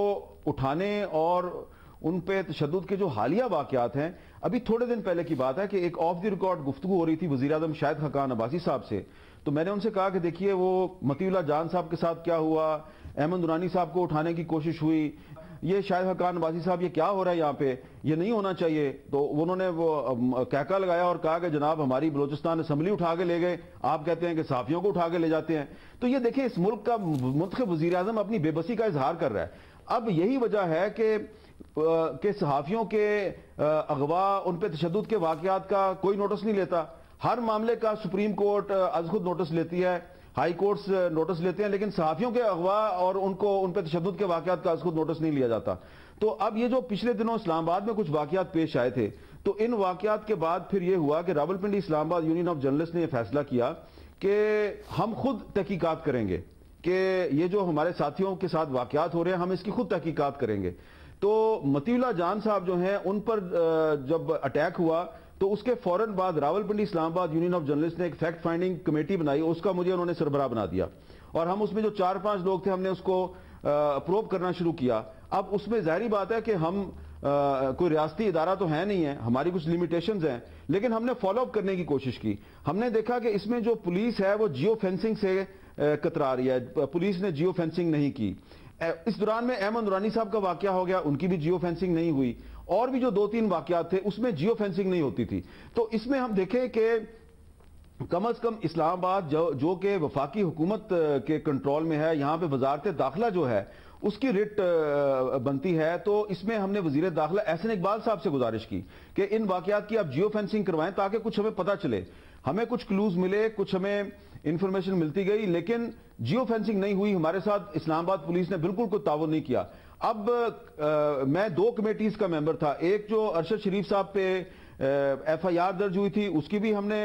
Speaker 7: उठाने और उन पे तशद्दुद के जो हालिया वाक़यात हैं, अभी थोड़े दिन पहले की बात है कि एक ऑफ द रिकॉर्ड गुफ्तगू हो रही थी वज़ीर आज़म शाहिद खाकान अब्बासी साहब से। तो मैंने उनसे कहा कि देखिए वो मतीउल्लाह जान साहब के साथ क्या हुआ, अहमद नूरानी साहब को उठाने की कोशिश हुई, ये शाहिद खाकान अब्बासी साहब ये क्या हो रहा है यहाँ पे, ये नहीं होना चाहिए। तो उन्होंने वो कहका लगाया और कहा कि जनाब हमारी बलोचिस्तान असम्बली उठा के ले गए, आप कहते हैं कि सहाफ़ियों को उठा के ले जाते हैं। तो ये देखिए इस मुल्क का मुंतखब वज़ीर आज़म अपनी बेबसी का इजहार कर रहा है। अब यही वजह है कि सहाफ़ियों के अगवा, उन पे तशद्दुद के वाक़यात का कोई नोटिस नहीं लेता। हर मामले का सुप्रीम कोर्ट आज खुद नोटिस लेती है, हाई कोर्ट्स नोटिस लेते हैं, लेकिन सहाफ़ियों के अगवा और उन पे तशद्दुद के वाक़यात का आज खुद नोटिस नहीं लिया जाता। तो अब ये जो पिछले दिनों इस्लामाबाद में कुछ वाक़यात पेश आए थे, तो इन वाक़यात के बाद फिर ये हुआ कि Rawalpindi Islamabad union of journalist ने यह फैसला किया कि हम खुद तहकीकात करेंगे कि ये जो हमारे साथियों के साथ वाक़यात हो रहे हैं हम इसकी खुद तहकीकात करेंगे। तो मतीउल्लाह जान साहब जो हैं उन पर जब अटैक हुआ तो उसके फौरन बाद Rawalpindi Islamabad union of journalist ने एक फैक्ट फाइंडिंग कमेटी बनाई, उसका मुझे उन्होंने सरबराह बना दिया और हम उसमें जो 4-5 लोग थे हमने उसको अप्रूव करना शुरू किया। अब उसमें जाहिर बात है कि हम कोई रियासती इदारा तो है नहीं है, हमारी कुछ लिमिटेशंस हैं, लेकिन हमने फॉलो अप करने की कोशिश की। हमने देखा कि इसमें जो पुलिस है वो जियो फेंसिंग से कतरा रही है, पुलिस ने जियो फेंसिंग नहीं की। इस दौरान में अहमद नूरानी साहब का वाकया हो गया, उनकी भी जियो फेंसिंग नहीं हुई और भी जो 2-3 वाकयात थे उसमें जियो फेंसिंग नहीं होती थी। तो इसमें हम देखें कि कम से कम इस्लामाबाद जो कि वफाकी हुकूमत के कंट्रोल में है, यहाँ पे वजारत दाखिला जो है उसकी रिट बनती है। तो इसमें हमने वजीर दाखिला एहसन इकबाल साहब से गुजारिश की कि इन वाकयात की आप जियो फेंसिंग करवाएं ताकि कुछ हमें पता चले। हमें कुछ क्लूज मिले, कुछ हमें इंफॉर्मेशन मिलती गई, लेकिन जियो फेंसिंग नहीं हुई। हमारे साथ इस्लामाबाद पुलिस ने बिल्कुल कोई ताउन नहीं किया। अब मैं 2 कमेटीज का मेंबर था। एक जो अरशद शरीफ साहब पे FIR दर्ज हुई थी, उसकी भी हमने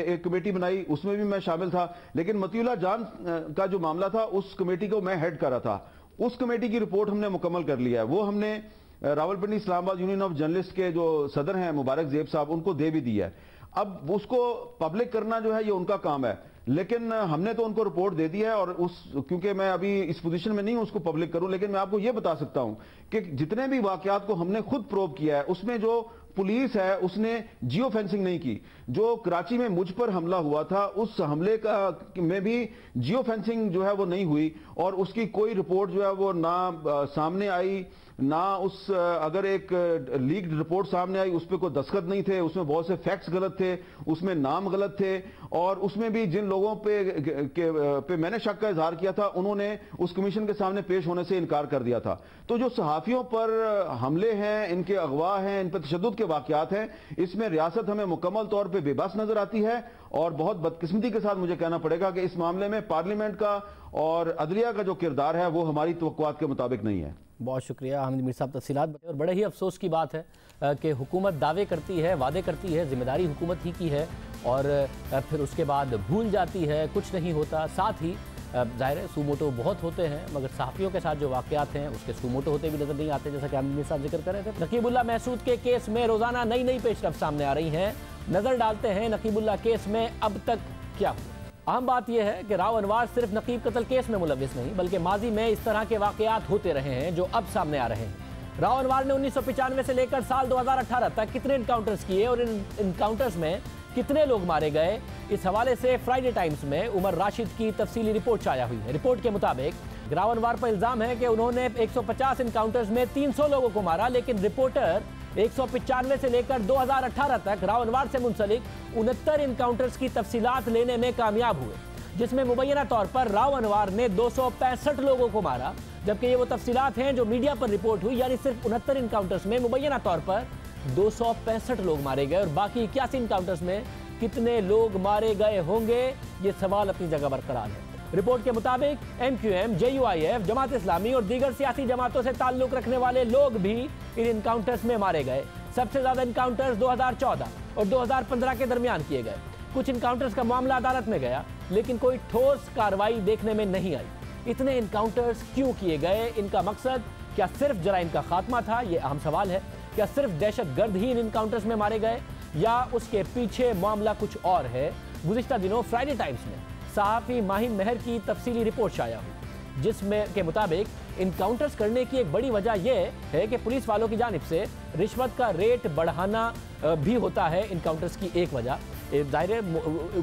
Speaker 7: एक कमेटी बनाई, उसमें भी मैं शामिल था। लेकिन मतीउल्लाह जान का जो मामला था उस कमेटी को मैं हेड कर रहा था। उस कमेटी की रिपोर्ट हमने मुकम्मल कर लिया है। वो हमने Rawalpindi Islamabad union of journalist के जो सदर हैं मुबारक ज़ेब साहब, उनको दे भी दी है। अब उसको पब्लिक करना जो है ये उनका काम है, लेकिन हमने तो उनको रिपोर्ट दे दी है। और क्योंकि मैं अभी इस पोजीशन में नहीं हूं उसको पब्लिक करूं, लेकिन मैं आपको ये बता सकता हूं कि जितने भी वाकयात को हमने खुद प्रोब किया है उसमें जो पुलिस है उसने जियो फेंसिंग नहीं की। जो कराची में मुझ पर हमला हुआ था उस हमले का में भी जियो फेंसिंग जो है वो नहीं हुई, और उसकी कोई रिपोर्ट जो है वो ना सामने आई, ना उस अगर एक लीक्ड रिपोर्ट सामने आई उस पर कोई दस्तखत नहीं थे, उसमें बहुत से फैक्ट्स गलत थे, उसमें नाम गलत थे, और उसमें भी जिन लोगों पे मैंने शक का इजहार किया था उन्होंने उस कमीशन के सामने पेश होने से इनकार कर दिया था। तो जो सहाफियों पर हमले हैं, इनके अगवा हैं, इन पर तशद्दुद के वाकयात हैं, इसमें रियासत हमें मुकम्मल तौर पर बेबस नजर आती है। और बहुत बदकिस्मती के साथ मुझे कहना पड़ेगा कि इस मामले में पार्लियामेंट का और अदलिया का जो किरदार है वो हमारी तवक्कुआत के मुताबिक नहीं है।
Speaker 1: बहुत शुक्रिया हामिद मीर साहब तफसीलात बताए। और बड़े ही अफसोस की बात है कि हुकूमत दावे करती है, वादे करती है, जिम्मेदारी हुकूमत ही की है, और फिर उसके बाद भूल जाती है, कुछ नहीं होता। साथ ही ज़ाहिर है सूमोटो बहुत होते हैं, मगर सहाफ़ियों के साथ जो वाक़यात हैं उसके सूमोटो होते भी नज़र नहीं आते, जैसा कि हामिद मीर साहब जिक्र कर रहे थे। नकीबुल्लाह महसूद के केस में रोज़ाना नई नई पेशरफ्त सामने आ रही हैं। नज़र डालते हैं नकीबुल्लाह केस में अब तक क्या हुआ। अहम बात यह है कि राव अनवार सिर्फ नकीब कत्ल केस में मुलविस नहीं, बल्कि माजी में इस तरह के वाक़यात होते रहे हैं जो अब सामने आ रहे हैं। राव अनवार ने 1995 से लेकर साल 2018 तक कितने इनकाउंटर्स किए और इन इनकाउंटर्स में कितने लोग मारे गए, इस हवाले से फ्राइडे टाइम्स में उमर राशिद की तफसीली रिपोर्ट शाया हुई है। रिपोर्ट के मुताबिक राव अनवार पर इल्जाम है कि उन्होंने 150 इनकाउंटर्स में 300 लोगों को मारा, लेकिन रिपोर्टर 195 से लेकर 2018 तक राव अनवार से मुंसलिक 69 इनकाउंटर्स की तफसीलात लेने में कामयाब हुए, जिसमें मुबैना तौर पर राव अनवार ने 265 लोगों को मारा, जबकि ये वो तफसीलात हैं जो मीडिया पर रिपोर्ट हुई, यानी सिर्फ 69 इनकाउंटर्स में मुबैना तौर पर 265 लोग मारे गए, और बाकी 81 इनकाउंटर्स में कितने लोग मारे गए होंगे, ये सवाल अपनी जगह बरकरार है। रिपोर्ट के मुताबिक MQM, JUIF, जमात इस्लामी और दीगर सियासी जमातों से ताल्लुक रखने वाले लोग भी इन इनकाउंटर्स में मारे गए। सबसे ज्यादा इनकाउंटर्स 2014 और 2015 के दरमियान किए गए। कुछ इनकाउंटर्स का मामला अदालत में गया, लेकिन कोई ठोस कार्रवाई देखने में नहीं आई। इतने इनकाउंटर्स क्यों किए गए, इनका मकसद क्या सिर्फ जराइम का खात्मा था, ये अहम सवाल है। क्या सिर्फ दहशतगर्द ही इन इनकाउंटर्स में मारे गए, या उसके पीछे मामला कुछ और है। गुज़िश्ता दिनों फ्राइडे टाइम्स में सहाफ़ी माहिन महर की तफसीली रिपोर्ट शाया हुई, जिसमें के मुताबिक इनकाउंटर्स करने की एक बड़ी वजह यह है कि पुलिस वालों की जानिब से रिश्वत का रेट बढ़ाना भी होता है इनकाउंटर्स की एक वजह। ज़ाहिर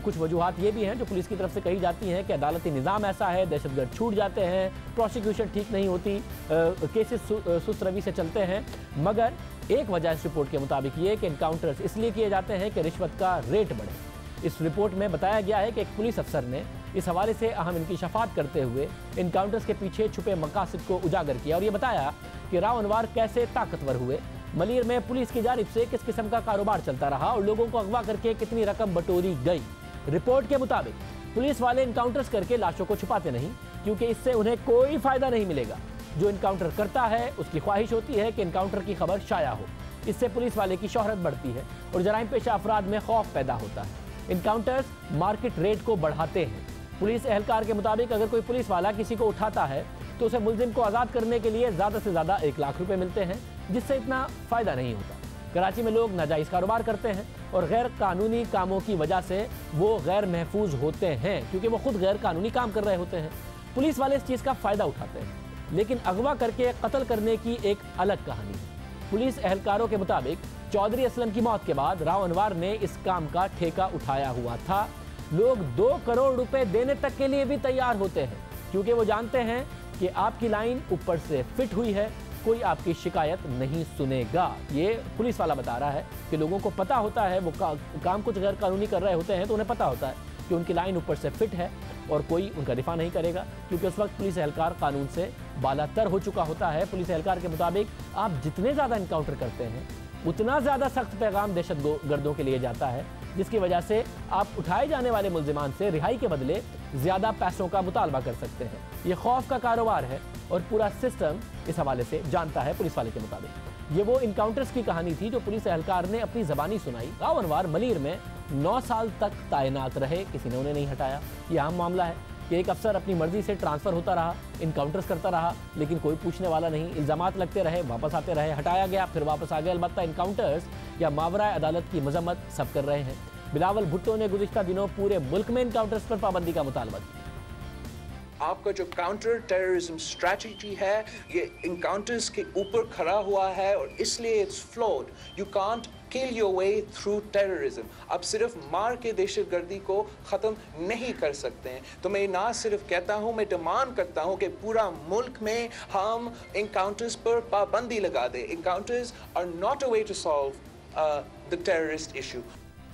Speaker 1: कुछ वजूहात ये भी हैं जो पुलिस की तरफ से कही जाती हैं कि अदालती निज़ाम ऐसा है, दहशतगर्द छूट जाते हैं, प्रोसिक्यूशन ठीक नहीं होती, केसेस सुस्त रवि से चलते हैं। मगर एक वजह इस रिपोर्ट के मुताबिक ये कि इनकाउंटर्स इसलिए किए जाते हैं कि रिश्वत का रेट बढ़े। इस रिपोर्ट में बताया गया है कि एक पुलिस अफसर ने इस हवाले से अहम इंकिशाफात करते हुए इनकाउंटर्स के पीछे छुपे मकासद को उजागर किया, और ये बताया कि राव अनवार कैसे ताकतवर हुए, मलीर में पुलिस की जानिब से किस किस्म का कारोबार चलता रहा और लोगों को अगवा करके कितनी रकम बटोरी गई। रिपोर्ट के मुताबिक पुलिस वाले इनकाउंटर्स करके लाशों को छुपाते नहीं, क्योंकि इससे उन्हें कोई फायदा नहीं मिलेगा। जो इनकाउंटर करता है उसकी ख्वाहिश होती है कि इनकाउंटर की खबर शाया हो, इससे पुलिस वाले की शोहरत बढ़ती है और जराइम पेशा अफराद में खौफ पैदा होता है। इनकाउंटर्स मार्केट रेट को बढ़ाते हैं। पुलिस एहलकार के मुताबिक अगर कोई पुलिस वाला किसी को उठाता है तो उसे मुलजिम को आज़ाद करने के लिए ज़्यादा से ज़्यादा 1 लाख रुपए मिलते हैं, जिससे इतना फ़ायदा नहीं होता। कराची में लोग नाजायज़ कारोबार करते हैं और गैर कानूनी कामों की वजह से वो गैर महफूज होते हैं, क्योंकि वो खुद गैर कानूनी काम कर रहे होते हैं। पुलिस वाले इस चीज़ का फ़ायदा उठाते हैं, लेकिन अगवा करके कत्ल करने की एक अलग कहानी है। पुलिस एहलकारों के मुताबिक चौधरी असलम की मौत के बाद राव अनवार ने इस काम का ठेका उठाया हुआ था। लोग 2 करोड़ रुपए देने तक के लिए भी तैयार होते हैं, क्योंकि वो जानते हैं कि आपकी लाइन ऊपर से फिट हुई है, कोई आपकी शिकायत नहीं सुनेगा। ये पुलिस वाला बता रहा है कि लोगों को पता होता है, वो काम कुछ गैर कानूनी कर रहे होते हैं तो उन्हें पता होता है कि उनकी लाइन ऊपर से फिट है और कोई उनका दिफा नहीं करेगा, क्योंकि उस वक्त पुलिस एहलकार कानून से बालातर हो चुका होता है। पुलिस एहलकार के मुताबिक आप जितने ज़्यादा इनकाउंटर करते हैं उतना ज़्यादा सख्त पैगाम दहशत गर्दों के लिए जाता है, जिसकी वजह से आप उठाए जाने वाले मुल्जिमान से रिहाई के बदले ज़्यादा पैसों का मुतालबा कर सकते हैं। ये खौफ का कारोबार है और पूरा सिस्टम इस हवाले से जानता है। पुलिस वाले के मुताबिक ये वो इनकाउंटर्स की कहानी थी जो पुलिस एहलकार ने अपनी ज़बानी सुनाई। राव अनवार मलीर में 9 साल तक तैनात रहे, किसी ने उन्हें नहीं हटाया। ये आम मामला है कि एक अफसर अपनी मर्जी से ट्रांसफ़र होता रहा, इनकाउंटर्स करता रहा, लेकिन कोई पूछने वाला नहीं। इल्ज़ामात लगते रहे, वापस आते रहे, हटाया गया, फिर वापस आ गया। अलबत्ता इनकाउंटर्स या मावरा अदालत की मजम्मत सब कर रहे हैं। बिलावल भुट्टो ने गुज़िश्ता दिनों पूरे मुल्क में इनकाउंटर्स पर पाबंदी का मुतालबा किया।
Speaker 8: आपका जो काउंटर टेररिज्म स्ट्रैटेजी है ये इनकाउंटर्स के ऊपर खड़ा हुआ है और इसलिए it's flawed. You can't kill your way through terrorism. आप सिर्फ मार के दहशतगर्दी को ख़त्म नहीं कर सकते हैं। तो मैं ना सिर्फ कहता हूँ, मैं डिमांड करता हूँ कि पूरा मुल्क में हम इनकाउंटर्स पर पाबंदी लगा दें। Encounters are not a way to solve the terrorist issue.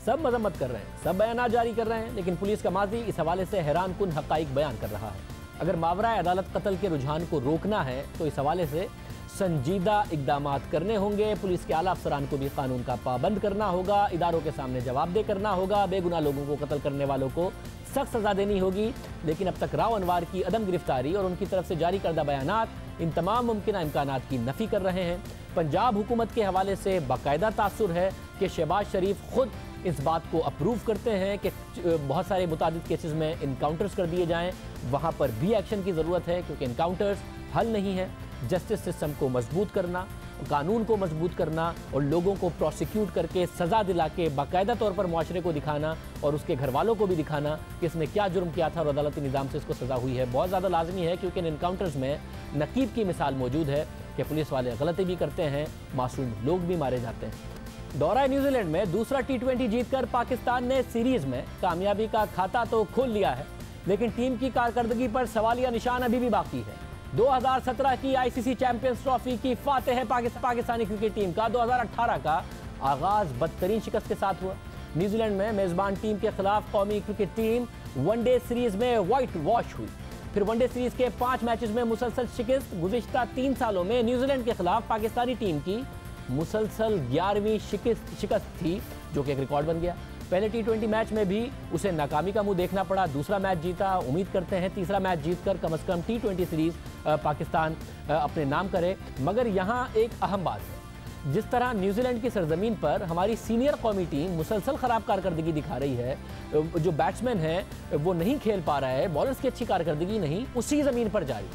Speaker 1: सब मजम्मत कर रहे हैं, सब बयान जारी कर रहे हैं, लेकिन पुलिस का माजी इस हवाले से हैरान कुन हक़ाइक़ बयान कर रहा है। अगर मावरा अदालत कत्ल के रुझान को रोकना है तो इस हवाले से संजीदा इक़दामात करने होंगे। पुलिस के आला अफसरान को भी कानून का पाबंद करना होगा, इदारों के सामने जवाबदेह करना होगा, बेगुनाह लोगों को कत्ल करने वालों को सख्त सज़ा देनी होगी। लेकिन अब तक राव अनवार की अदम गिरफ्तारी और उनकी तरफ से जारी करदा बयानात इन तमाम मुमकिन इम्कानात की नफ़ी कर रहे हैं। पंजाब हुकूमत के हवाले से बाकायदा तासुर है कि शहबाज शरीफ खुद इस बात को अप्रूव करते हैं कि बहुत सारे मुतादिद केसेस में इनकाउंटर्स कर दिए जाएं। वहाँ पर भी एक्शन की ज़रूरत है, क्योंकि इनकाउंटर्स हल नहीं है। जस्टिस सिस्टम को मजबूत करना, कानून को मजबूत करना और लोगों को प्रोसिक्यूट करके सज़ा दिला के बाकायदा तौर पर मुआशरे को दिखाना और उसके घर वालों को भी दिखाना कि इसने क्या जुर्म किया था और अदालती निज़ाम से इसको सज़ा हुई है, बहुत ज़्यादा लाजमी है। क्योंकि इन इनकाउंटर्स में नकीब की मिसाल मौजूद है कि पुलिस वाले गलती भी करते हैं, मासूम लोग भी मारे जाते हैं। दौरा न्यूजीलैंड में दूसरा T20 जीतकर पाकिस्तान ने सीरीज में कामयाबी का खाता तो खोल लिया है, लेकिन टीम की कारकर्दगी पर सवालिया निशान अभी भी बाकी है। 2017 की ICC चैंपियंस ट्रॉफी की फातेह है पाकिस्तानी क्रिकेट टीम का 2018 का आगाज बदतरीन शिकस्त के साथ हुआ। न्यूजीलैंड में मेजबान टीम के खिलाफ कौमी क्रिकेट टीम वनडे सीरीज में वाइट वॉश हुई। फिर वनडे सीरीज के 5 मैचेस में मुसलसल शिकस्त। गुज़िश्ता 3 सालों में न्यूजीलैंड के खिलाफ पाकिस्तानी टीम की मुसलसल 11वीं शिकस्त थी, जो कि एक रिकॉर्ड बन गया। पहले T20 मैच में भी उसे नाकामी का मुंह देखना पड़ा, दूसरा मैच जीता। उम्मीद करते हैं तीसरा मैच जीतकर कम से कम T20 सीरीज पाकिस्तान अपने नाम करे। मगर यहाँ एक अहम बात है, जिस तरह न्यूजीलैंड की सरजमीन पर हमारी सीनियर कौमी टीम मुसलसल ख़राब कारकर्दगी दिखा रही है, जो बैट्समैन है वो नहीं खेल पा रहा है, बॉलर्स की अच्छी कारकर्दगी नहीं, उसी ज़मीन पर जारी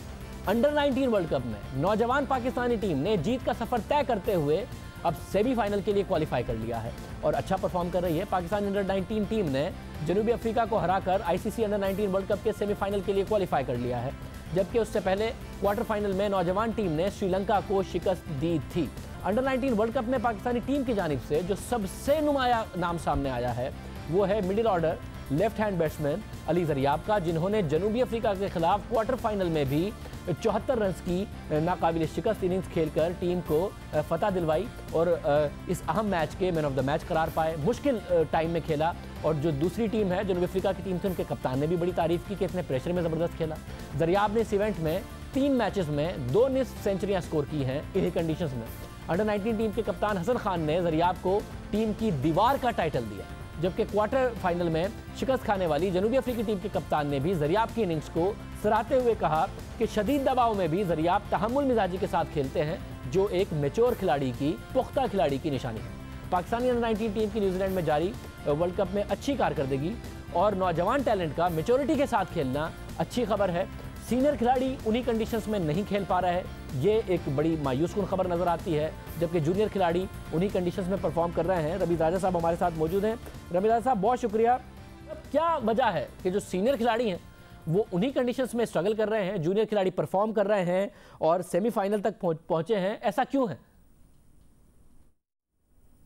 Speaker 1: अंडर 19 वर्ल्ड कप में नौजवान पाकिस्तानी टीम ने जीत का सफर तय करते हुए अब सेमीफाइनल के लिए क्वालिफाई कर लिया है और अच्छा परफॉर्म कर रही है। पाकिस्तान अंडर 19 टीम ने जनूबी अफ्रीका को हराकर ICC अंडर 19 वर्ल्ड कप के सेमीफाइनल के लिए क्वालिफाई कर लिया है, जबकि उससे पहले क्वार्टर फाइनल में नौजवान टीम ने श्रीलंका को शिकस्त दी थी। अंडर 19 वर्ल्ड कप में पाकिस्तानी टीम की जानिब से जो सबसे नुमाया नाम सामने आया है वो है middle order left hand batsman Ali Zaryab का, जिन्होंने जनूबी अफ्रीका के खिलाफ क्वार्टर फाइनल में भी 74 रन की नाकाबिल शिकस्त इनिंग्स खेलकर टीम को फतह दिलवाई और इस अहम मैच के मैन ऑफ द मैच करार पाए। मुश्किल टाइम में खेला और जो दूसरी टीम है जनूबी अफ्रीका की टीम थी, उनके कप्तान ने भी बड़ी तारीफ की कि इसने प्रेशर में ज़बरदस्त खेला। ज़रियाब ने इस इवेंट में 3 मैचेस में 2 निस्फ सेंचुरियाँ स्कोर की हैं इन्हीं कंडीशंस में। अंडर 19 टीम के कप्तान हसन खान ने ज़रियाब को टीम की दीवार का टाइटल दिया, जबकि क्वार्टर फाइनल में शिकस्त खाने वाली जनूबी अफ्रीकी टीम के कप्तान ने भी ज़रियाब की इनिंग्स को सराहते हुए कहा कि शदीद दबाव में भी ज़रियाब तहम्मुल मिजाजी के साथ खेलते हैं, जो एक मैच्योर खिलाड़ी की, पुख्ता खिलाड़ी की निशानी है। पाकिस्तानी अंडर 19 टीम की न्यूजीलैंड में जारी वर्ल्ड कप में अच्छी कारकर्दगी और नौजवान टैलेंट का मैच्योरिटी के साथ खेलना अच्छी खबर है। सीनियर खिलाड़ी उन्हीं कंडीशंस में नहीं खेल पा रहा है, ये एक बड़ी मायूस कुन खबर नज़र आती है, जबकि जूनियर खिलाड़ी उन्हीं कंडीशंस में परफॉर्म कर रहे हैं। रमीज़ राजा साहब हमारे साथ मौजूद हैं। रमीज़ राजा साहब बहुत शुक्रिया। क्या वजह है कि जो सीनियर खिलाड़ी हैं वो उन्हीं कंडीशंस में स्ट्रगल कर रहे हैं, जूनियर खिलाड़ी परफॉर्म कर रहे हैं और सेमीफाइनल तक पहुंचे हैं, ऐसा क्यों है?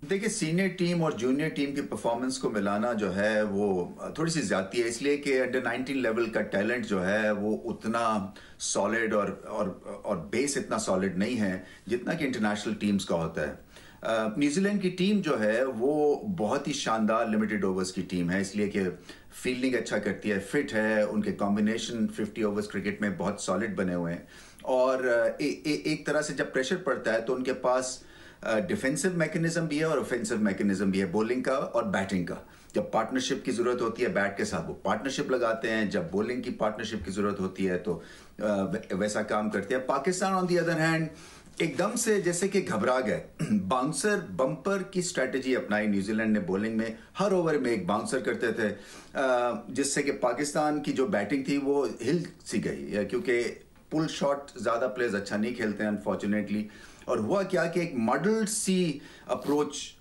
Speaker 9: देखिए, सीनियर टीम और जूनियर टीम की परफॉर्मेंस को मिलाना जो है वो थोड़ी सी ज्यादती है, इसलिए कि अंडर 19 लेवल का टैलेंट जो है वो उतना सॉलिड और बेस इतना सॉलिड नहीं है जितना कि इंटरनेशनल टीम्स का होता है। न्यूजीलैंड की टीम जो है वो बहुत ही शानदार लिमिटेड ओवर्स की टीम है, इसलिए कि फील्डिंग अच्छा करती है, फिट है, उनके कॉम्बिनेशन 50 ओवर्स क्रिकेट में बहुत सॉलिड बने हुए हैं और एक तरह से जब प्रेशर पड़ता है तो उनके पास डिफेंसिव मैकेनिज्म भी है और ऑफेंसिव मैकेनिज्म भी है, बॉलिंग का और बैटिंग का। जब पार्टनरशिप की जरूरत होती है बैट के साथ वो पार्टनरशिप लगाते हैं, जब बॉलिंग की पार्टनरशिप की जरूरत होती है तो वैसा काम करते हैं। Pakistan on the other hand एकदम से जैसे कि घबरा गए, बाउंसर बम्पर की स्ट्रेटजी अपनाई न्यूजीलैंड ने बॉलिंग में, हर ओवर में एक बाउंसर करते थे, जिससे कि पाकिस्तान की जो बैटिंग थी वो हिल सी गई, क्योंकि पुल शॉट ज्यादा प्लेयर्स अच्छा नहीं खेलते हैं अनफॉर्चुनेटली। और हुआ क्या कि एक मॉडल सी अप्रोच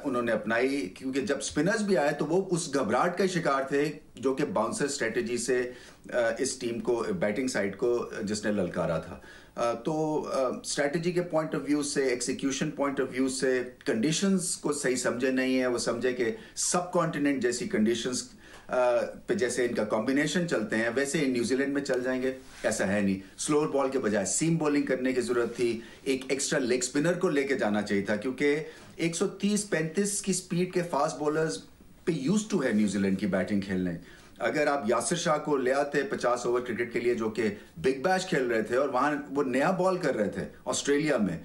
Speaker 9: उन्होंने अपनाई, क्योंकि जब स्पिनर्स भी आए तो वो उस घबराहट का शिकार थे जो कि बाउंसर स्ट्रेटजी से इस टीम को, बैटिंग साइड को जिसने ललकारा था। तो स्ट्रेटजी के पॉइंट ऑफ व्यू से, एक्सिक्यूशन पॉइंट ऑफ व्यू से कंडीशंस को सही समझे नहीं है। वो समझे कि सब कॉन्टिनेंट जैसी कंडीशंस पे जैसे इनका कॉम्बिनेशन चलते हैं वैसे न्यूजीलैंड में चल जाएंगे, ऐसा है नहीं। स्लोअर बॉल के बजाय सीम बॉलिंग करने की जरूरत थी, एक एक्स्ट्रा लेग स्पिनर को लेके जाना चाहिए था, क्योंकि 130-135 की स्पीड के फास्ट बॉलर्स पे यूज टू है न्यूजीलैंड की बैटिंग खेलने। अगर आप यासिर शाह को ले आते 50 ओवर क्रिकेट के लिए, जो कि बिग बैश खेल रहे थे और वहां वो नया बॉल कर रहे थे ऑस्ट्रेलिया में,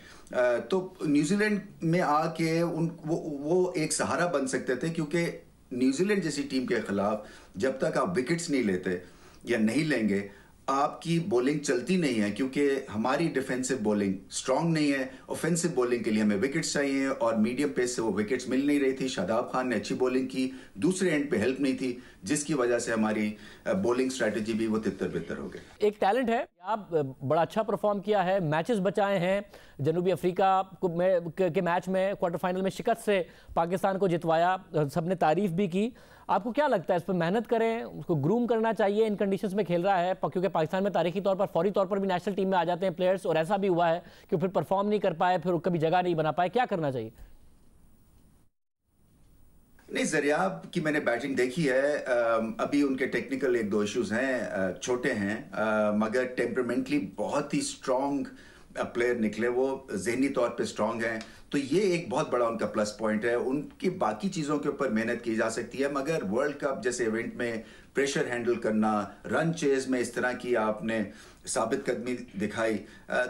Speaker 9: तो न्यूजीलैंड में आके वो एक सहारा बन सकते थे, क्योंकि न्यूजीलैंड जैसी टीम के खिलाफ जब तक आप विकेट्स नहीं लेते या नहीं लेंगे आपकी बॉलिंग चलती नहीं है, क्योंकि हमारी डिफेंसिव बॉलिंग स्ट्रांग नहीं है। ऑफेंसिव बॉलिंग के लिए हमें विकेट्स चाहिए और मीडियम पेस से वो विकेट्स मिल नहीं रही थी। शादाब खान ने अच्छी बॉलिंग की, दूसरे एंड पे हेल्प नहीं थी, जिसकी वजह से हमारी बॉलिंग स्ट्रैटेजी भी वो तितर बितर हो गई।
Speaker 1: एक टैलेंट है, आप बड़ा अच्छा परफॉर्म किया है, मैचेस बचाए हैं, जनूबी अफ्रीका के मैच में क्वार्टर फाइनल में शिकस्त से पाकिस्तान को जितवाया, सबने तारीफ भी की। आपको क्या लगता है इस पर मेहनत करें, उसको ग्रूम करना चाहिए, इन कंडीशंस में खेल रहा है, क्योंकि पाकिस्तान में तारीखी तौर पर फौरी तौर पर भी नेशनल टीम में आ जाते हैं प्लेयर्स, और ऐसा भी हुआ है कि फिर परफॉर्म नहीं कर पाए, फिर कभी जगह नहीं बना पाए, क्या करना चाहिए?
Speaker 9: नहीं, ज़रियाब की मैंने बैटिंग देखी है, अभी उनके टेक्निकल 1-2 इश्यूज हैं, छोटे हैं, मगर टेम्परामेंटली बहुत ही स्ट्रॉन्ग प्लेयर निकले, वो जहनी तौर पे स्ट्रॉन्ग हैं, तो ये एक बहुत बड़ा उनका प्लस पॉइंट है। उनकी बाकी चीज़ों के ऊपर मेहनत की जा सकती है, मगर वर्ल्ड कप जैसे इवेंट में प्रेशर हैंडल करना, रन चेज में इस तरह की आपने साबित कदमी दिखाई,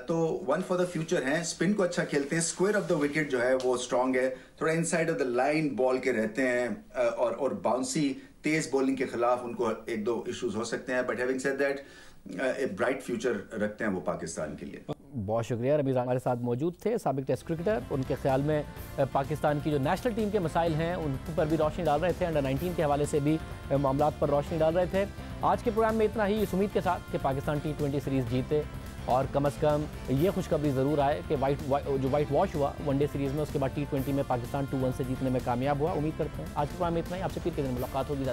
Speaker 9: तो वन फॉर द फ्यूचर हैं। स्पिन को अच्छा खेलते हैं, स्क्वायर ऑफ द विकेट जो है वो स्ट्रॉन्ग है, थोड़ा inside of the line ball के रहते हैं, और बाउंसी तेज बॉलिंग के खिलाफ उनको 1-2 इश्यूज हो सकते हैं, बट हैविंग सेड दैट एक ब्राइट फ्यूचर रखते हैं वो पाकिस्तान के लिए।
Speaker 1: बहुत शुक्रिया, रमीज़ हमारे साथ मौजूद थे, साबिक टेस्ट क्रिकेटर। उनके ख्याल में पाकिस्तान की जो नेशनल टीम के मसाइल हैं उन पर भी रोशनी डाल रहे थे, अंडर 19 के हवाले से भी मामला पर रोशनी डाल रहे थे। आज के प्रोग्राम में इतना ही, इस उम्मीद के साथ कि पाकिस्तान T20 सीरीज़ जीते और कम अज़ कम ये खुशखबरी ज़रूर आए कि वाइट वॉश हुआ वनडे सीरीज़ में, उसके बाद T20 में पाकिस्तान 2-1 से जीतने में कामयाब हुआ। उम्मीद करते हैं आज के प्रोग्राम में इतना ही, आपसे फिर किसी दिन मुलाकात होगी।